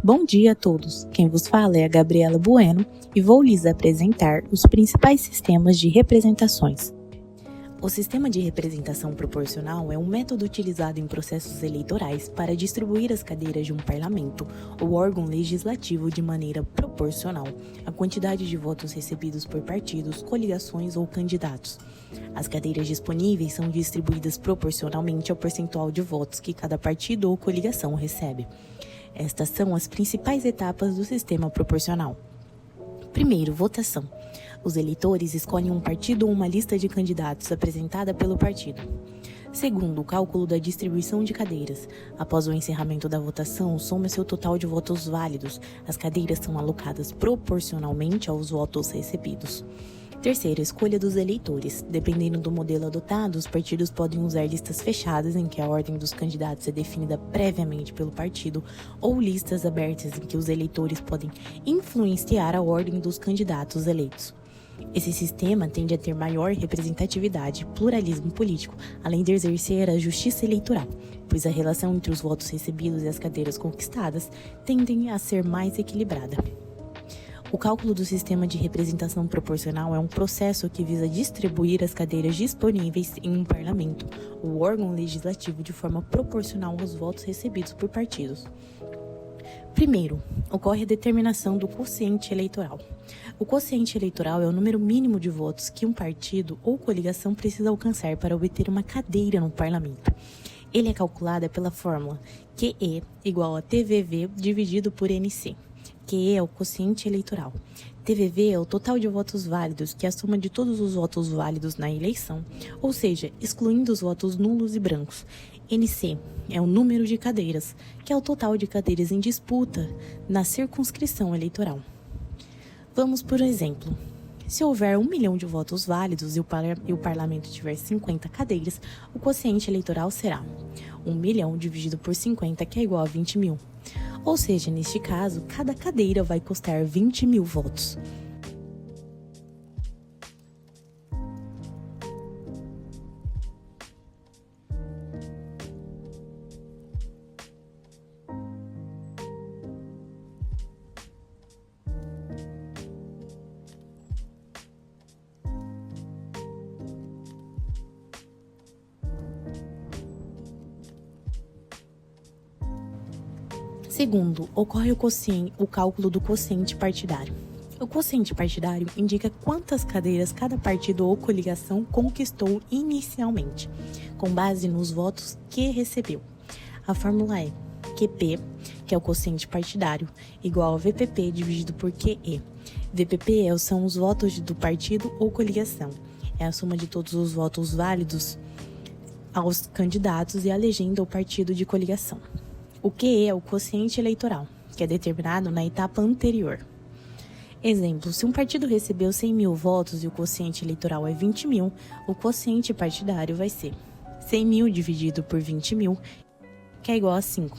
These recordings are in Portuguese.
Bom dia a todos, quem vos fala é a Gabriela Bueno e vou lhes apresentar os principais sistemas de representações. O sistema de representação proporcional é um método utilizado em processos eleitorais para distribuir as cadeiras de um parlamento ou órgão legislativo de maneira proporcional à quantidade de votos recebidos por partidos, coligações ou candidatos. As cadeiras disponíveis são distribuídas proporcionalmente ao percentual de votos que cada partido ou coligação recebe. Estas são as principais etapas do sistema proporcional. Primeiro, votação. Os eleitores escolhem um partido ou uma lista de candidatos apresentada pelo partido. Segundo, o cálculo da distribuição de cadeiras. Após o encerramento da votação, soma-se o total de votos válidos. As cadeiras são alocadas proporcionalmente aos votos recebidos. Terceiro, escolha dos eleitores. Dependendo do modelo adotado, os partidos podem usar listas fechadas, em que a ordem dos candidatos é definida previamente pelo partido, ou listas abertas, em que os eleitores podem influenciar a ordem dos candidatos eleitos. Esse sistema tende a ter maior representatividade e pluralismo político, além de exercer a justiça eleitoral, pois a relação entre os votos recebidos e as cadeiras conquistadas tendem a ser mais equilibrada. O cálculo do sistema de representação proporcional é um processo que visa distribuir as cadeiras disponíveis em um parlamento ou órgão legislativo de forma proporcional aos votos recebidos por partidos. Primeiro, ocorre a determinação do quociente eleitoral. O quociente eleitoral é o número mínimo de votos que um partido ou coligação precisa alcançar para obter uma cadeira no parlamento. Ele é calculado pela fórmula QE igual a TVV dividido por NC. QE é o quociente eleitoral. TVV é o total de votos válidos, que é a soma de todos os votos válidos na eleição, ou seja, excluindo os votos nulos e brancos. NC é o número de cadeiras, que é o total de cadeiras em disputa na circunscrição eleitoral. Vamos por exemplo. Se houver 1 milhão de votos válidos e o parlamento tiver 50 cadeiras, o quociente eleitoral será 1 milhão dividido por 50, que é igual a 20 mil. Ou seja, neste caso, cada cadeira vai custar 20 mil votos. Segundo, ocorre o cálculo do quociente partidário. O quociente partidário indica quantas cadeiras cada partido ou coligação conquistou inicialmente, com base nos votos que recebeu. A fórmula é QP, que é o quociente partidário, igual a VPP dividido por QE. VPP são os votos do partido ou coligação. É a soma de todos os votos válidos aos candidatos e a legenda ou partido de coligação. O QE é o quociente eleitoral, que é determinado na etapa anterior. Exemplo, se um partido recebeu 100 mil votos e o quociente eleitoral é 20 mil, o quociente partidário vai ser 100 mil dividido por 20 mil, que é igual a 5.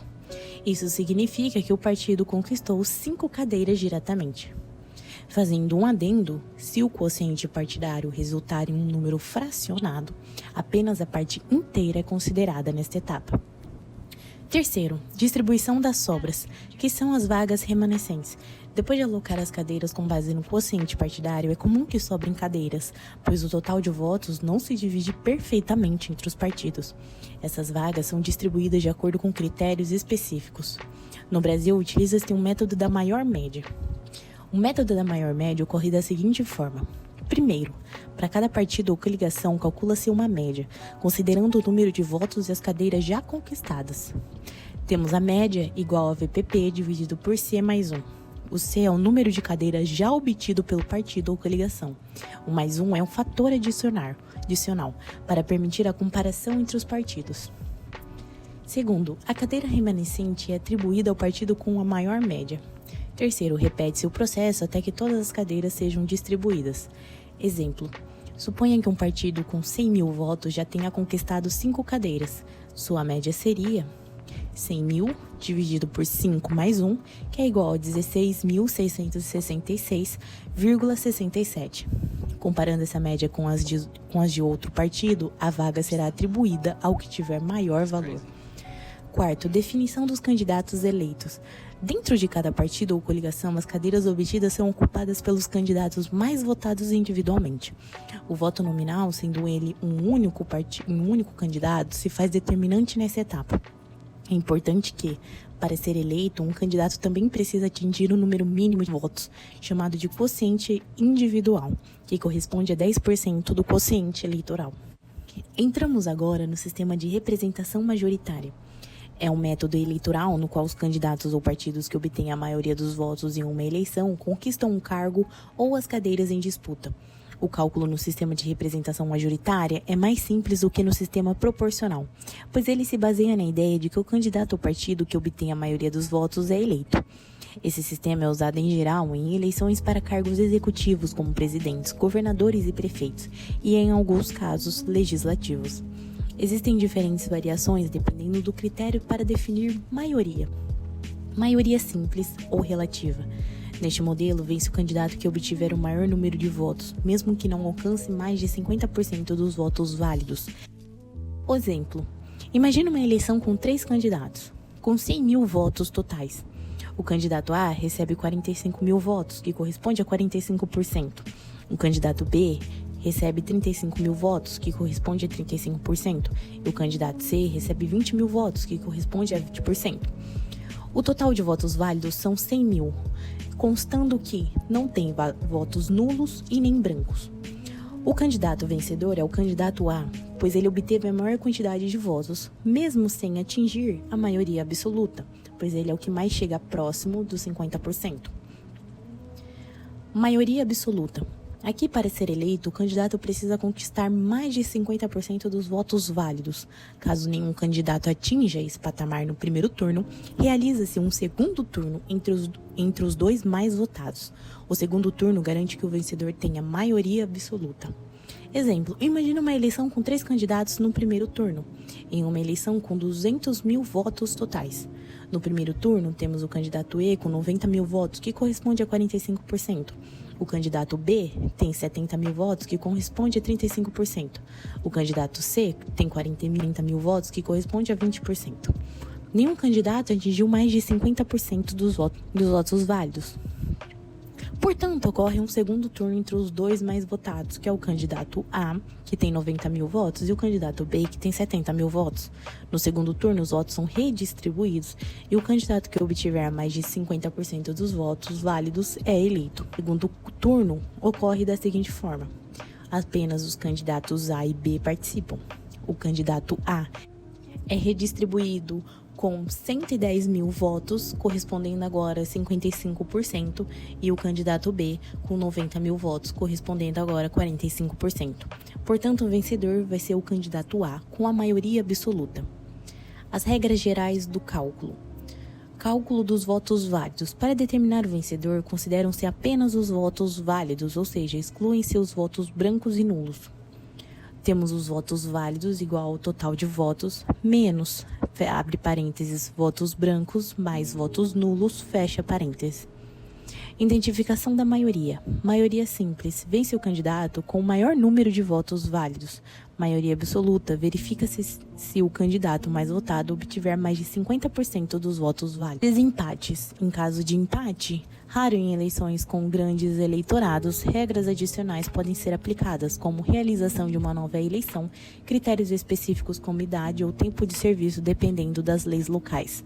Isso significa que o partido conquistou 5 cadeiras diretamente. Fazendo um adendo, se o quociente partidário resultar em um número fracionado, apenas a parte inteira é considerada nesta etapa. Terceiro, distribuição das sobras, que são as vagas remanescentes. Depois de alocar as cadeiras com base no quociente partidário, é comum que sobrem cadeiras, pois o total de votos não se divide perfeitamente entre os partidos. Essas vagas são distribuídas de acordo com critérios específicos. No Brasil, utiliza-se um método da maior média. O método da maior média ocorre da seguinte forma. Primeiro, para cada partido ou coligação, calcula-se uma média, considerando o número de votos e as cadeiras já conquistadas. Temos a média igual a VPP dividido por C mais 1. O C é o número de cadeiras já obtido pelo partido ou coligação. O mais 1 é um fator adicional para permitir a comparação entre os partidos. Segundo, a cadeira remanescente é atribuída ao partido com a maior média. Terceiro, repete-se o processo até que todas as cadeiras sejam distribuídas. Exemplo, suponha que um partido com 100 mil votos já tenha conquistado 5 cadeiras. Sua média seria 100 mil dividido por 5 mais 1, que é igual a 16.666,67. Comparando essa média com as de outro partido, a vaga será atribuída ao que tiver maior valor. Quarto, definição dos candidatos eleitos. Dentro de cada partido ou coligação, as cadeiras obtidas são ocupadas pelos candidatos mais votados individualmente. O voto nominal, sendo ele um único candidato, se faz determinante nessa etapa. É importante que, para ser eleito, um candidato também precisa atingir o número mínimo de votos, chamado de quociente individual, que corresponde a 10% do quociente eleitoral. Entramos agora no sistema de representação majoritária. É um método eleitoral no qual os candidatos ou partidos que obtêm a maioria dos votos em uma eleição conquistam um cargo ou as cadeiras em disputa. O cálculo no sistema de representação majoritária é mais simples do que no sistema proporcional, pois ele se baseia na ideia de que o candidato ou partido que obtém a maioria dos votos é eleito. Esse sistema é usado em geral em eleições para cargos executivos como presidentes, governadores e prefeitos, e em alguns casos legislativos. Existem diferentes variações dependendo do critério para definir maioria. Maioria simples ou relativa. Neste modelo, vence o candidato que obtiver o maior número de votos, mesmo que não alcance mais de 50% dos votos válidos. Exemplo: imagine uma eleição com 3 candidatos, com 100 mil votos totais. O candidato A recebe 45 mil votos, que corresponde a 45%. O candidato B recebe 35 mil votos, que corresponde a 35%. E o candidato C recebe 20 mil votos, que corresponde a 20%. O total de votos válidos são 100 mil, constando que não tem votos nulos e nem brancos. O candidato vencedor é o candidato A, pois ele obteve a maior quantidade de votos, mesmo sem atingir a maioria absoluta, pois ele é o que mais chega próximo dos 50%. Maioria absoluta. Aqui, para ser eleito, o candidato precisa conquistar mais de 50% dos votos válidos. Caso nenhum candidato atinja esse patamar no primeiro turno, realiza-se um segundo turno entre os 2 mais votados. O segundo turno garante que o vencedor tenha maioria absoluta. Exemplo: imagine uma eleição com 3 candidatos no primeiro turno, em uma eleição com 200 mil votos totais. No primeiro turno, temos o candidato E com 90 mil votos, que corresponde a 45%. O candidato B tem 70 mil votos, que corresponde a 35%. O candidato C tem 40 mil votos, que corresponde a 20%. Nenhum candidato atingiu mais de 50% dos votos válidos. Portanto, ocorre um segundo turno entre os 2 mais votados, que é o candidato A, que tem 90 mil votos, e o candidato B, que tem 70 mil votos. No segundo turno, os votos são redistribuídos e o candidato que obtiver mais de 50% dos votos válidos é eleito. O segundo turno ocorre da seguinte forma: apenas os candidatos A e B participam. O candidato A é redistribuído com 110 mil votos, correspondendo agora a 55%, e o candidato B com 90 mil votos, correspondendo agora a 45%. Portanto, o vencedor vai ser o candidato A, com a maioria absoluta. As regras gerais do cálculo. Cálculo dos votos válidos. Para determinar o vencedor, consideram-se apenas os votos válidos, ou seja, excluem-se os votos brancos e nulos. Temos os votos válidos igual ao total de votos, menos, abre parênteses, votos brancos, mais votos nulos, fecha parênteses. Identificação da maioria. Maioria simples. Vence o candidato com o maior número de votos válidos. Maioria absoluta. Verifica-se se o candidato mais votado obtiver mais de 50% dos votos válidos. Desempates. Em caso de empate, raro em eleições com grandes eleitorados, regras adicionais podem ser aplicadas, como realização de uma nova eleição, critérios específicos como idade ou tempo de serviço, dependendo das leis locais.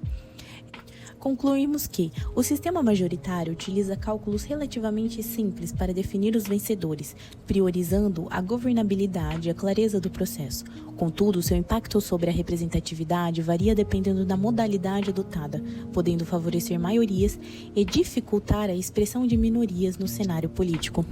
Concluímos que o sistema majoritário utiliza cálculos relativamente simples para definir os vencedores, priorizando a governabilidade e a clareza do processo. Contudo, seu impacto sobre a representatividade varia dependendo da modalidade adotada, podendo favorecer maiorias e dificultar a expressão de minorias no cenário político.